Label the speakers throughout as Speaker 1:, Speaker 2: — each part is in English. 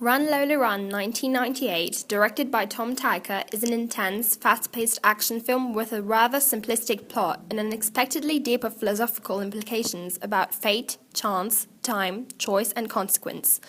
Speaker 1: Run, Lola Run 1998, directed by Tom Tykwer, is an intense, fast-paced action film with a rather simplistic plot and unexpectedly deeper philosophical implications about fate, chance, time, choice, and consequence.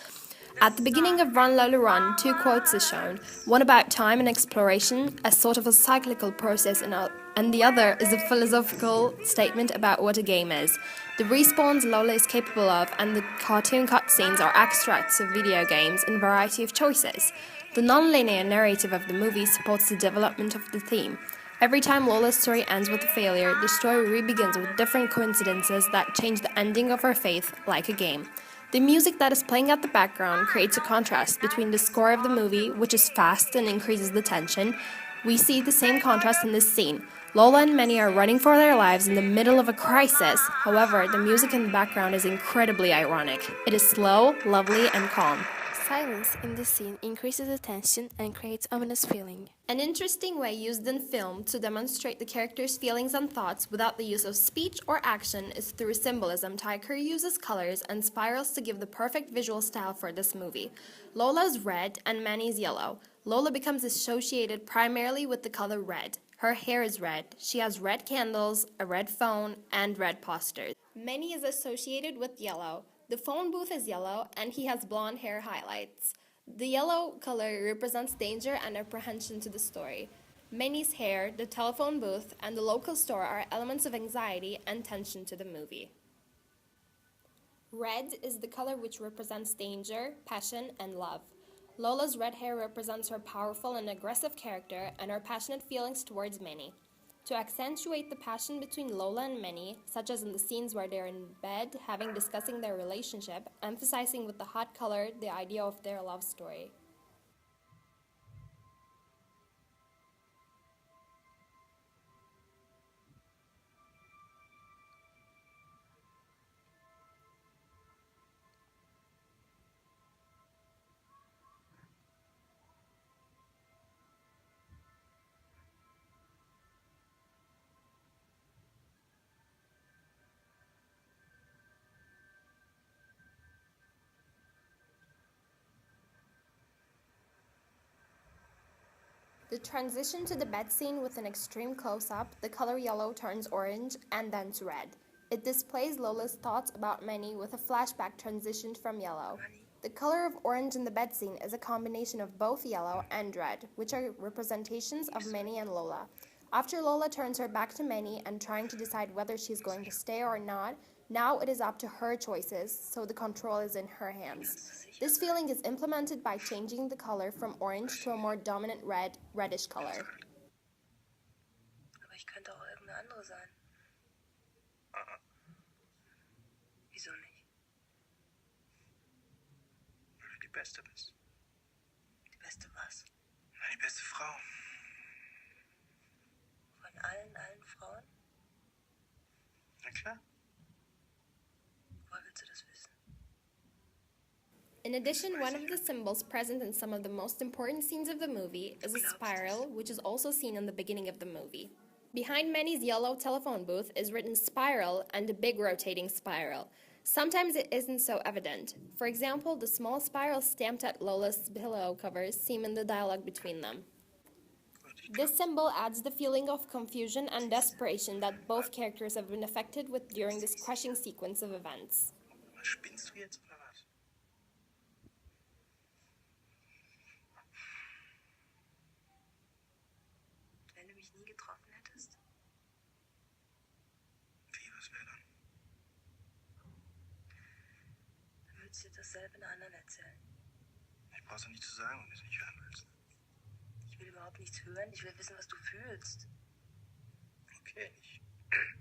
Speaker 1: At the beginning of Run, Lola Run, two quotes are shown, one about time and exploration, as sort of a cyclical process, and the other is a philosophical statement about what a game is. The respawns Lola is capable of and the cartoon cutscenes are extracts of video games in a variety of choices. The non-linear narrative of the movie supports the development of the theme. Every time Lola's story ends with a failure, the story re-begins with different coincidences that change the ending of her faith, like a game. The music that is playing at the background creates a contrast between the score of the movie, which is fast and increases the tension. We see the same contrast in this scene. Lola and Manny are running for their lives in the middle of a crisis. However, the music in the background is incredibly ironic. It is slow, lovely, and calm.
Speaker 2: Silence in this scene increases the tension and creates ominous feeling.
Speaker 1: An interesting way used in film to demonstrate the character's feelings and thoughts without the use of speech or action is through symbolism. Tykwer uses colors and spirals to give the perfect visual style for this movie. Lola's red and Manny's yellow. Lola becomes associated primarily with the color red. Her hair is red, she has red candles, a red phone, and red posters. Manny is associated with yellow. The phone booth is yellow, and he has blonde hair highlights. The yellow color represents danger and apprehension to the story. Manny's hair, the telephone booth, and the local store are elements of anxiety and tension to the movie. Red is the color which represents danger, passion, and love. Lola's red hair represents her powerful and aggressive character and her passionate feelings towards Manny. To accentuate the passion between Lola and Manny, such as in the scenes where they're in bed discussing their relationship, emphasizing with the hot color the idea of their love story. The transition to the bed scene with an extreme close-up, the color yellow turns orange and then to red. It displays Lola's thoughts about Manny with a flashback transitioned from yellow. The color of orange in the bed scene is a combination of both yellow and red, which are representations of Manny and Lola. After Lola turns her back to Manny and trying to decide whether she's going to stay or not, now it is up to her choices, so the control is in her hands. This feeling is implemented by changing the color from orange to a more dominant reddish color.
Speaker 3: Aber ich könnte auch irgendeine andere sein. Wieso nicht?
Speaker 4: Weil du die Beste bist.
Speaker 3: Die beste was?
Speaker 4: Na, die beste Frau.
Speaker 3: Von allen Frauen?
Speaker 4: Na klar.
Speaker 3: Woher willst du das wissen?
Speaker 1: In addition, one of the symbols present in some of the most important scenes of the movie is a spiral, which is also seen in the beginning of the movie. Behind Manny's yellow telephone booth is written spiral and a big rotating spiral. Sometimes it isn't so evident. For example, the small spiral stamped at Lola's pillow covers seem in the dialogue between them. This symbol adds the feeling of confusion and desperation that both characters have been affected with during this crushing sequence of events.
Speaker 4: Spinnst du jetzt oder was?
Speaker 3: Wenn du mich nie getroffen hättest?
Speaker 4: Wie, was wäre dann?
Speaker 3: Dann würdest du dir dasselbe einer anderen erzählen.
Speaker 4: Ich brauch's doch nicht zu sagen, wenn du es nicht hören willst.
Speaker 3: Ich will überhaupt nichts hören, ich will wissen, was du fühlst.
Speaker 4: Okay, ich fühle,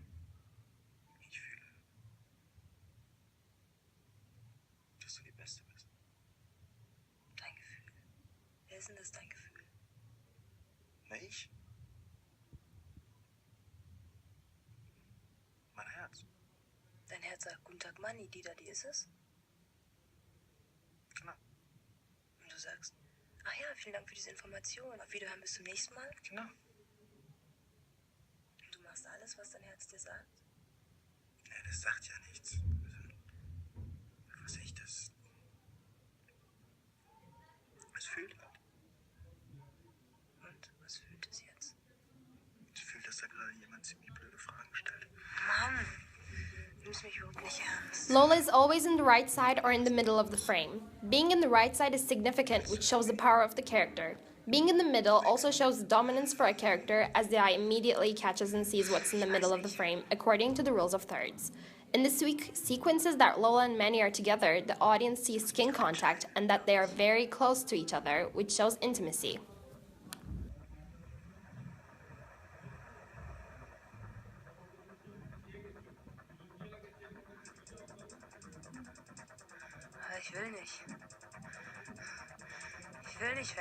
Speaker 4: dass du die Beste bist.
Speaker 3: Dein Gefühl. Wer ist denn das, dein Gefühl?
Speaker 4: Na, ich? Mein Herz.
Speaker 3: Dein Herz sagt, guten Tag, Manni, die ist es?
Speaker 4: Genau.
Speaker 3: Und du sagst, ach ja, vielen Dank für diese Information. Auf Wiederhören, bis zum nächsten Mal.
Speaker 4: Genau.
Speaker 3: Und du machst alles, was dein Herz dir sagt?
Speaker 4: Ja, das sagt ja nichts. Was ich das... ziemlich blöde Fragen stellt.
Speaker 3: Mann, du nimmst mich überhaupt nicht ernst.
Speaker 1: Lola is always in the right side or in the middle of the frame. Being in the right side is significant, which shows the power of the character. Being in the middle also shows dominance for a character, as the eye immediately catches and sees what's in the middle of the frame, according to the rules of thirds. In the sequences that Lola and Manny are together, the audience sees skin contact and that they are very close to each other, which shows intimacy.
Speaker 3: Ich will nicht. Ich will nicht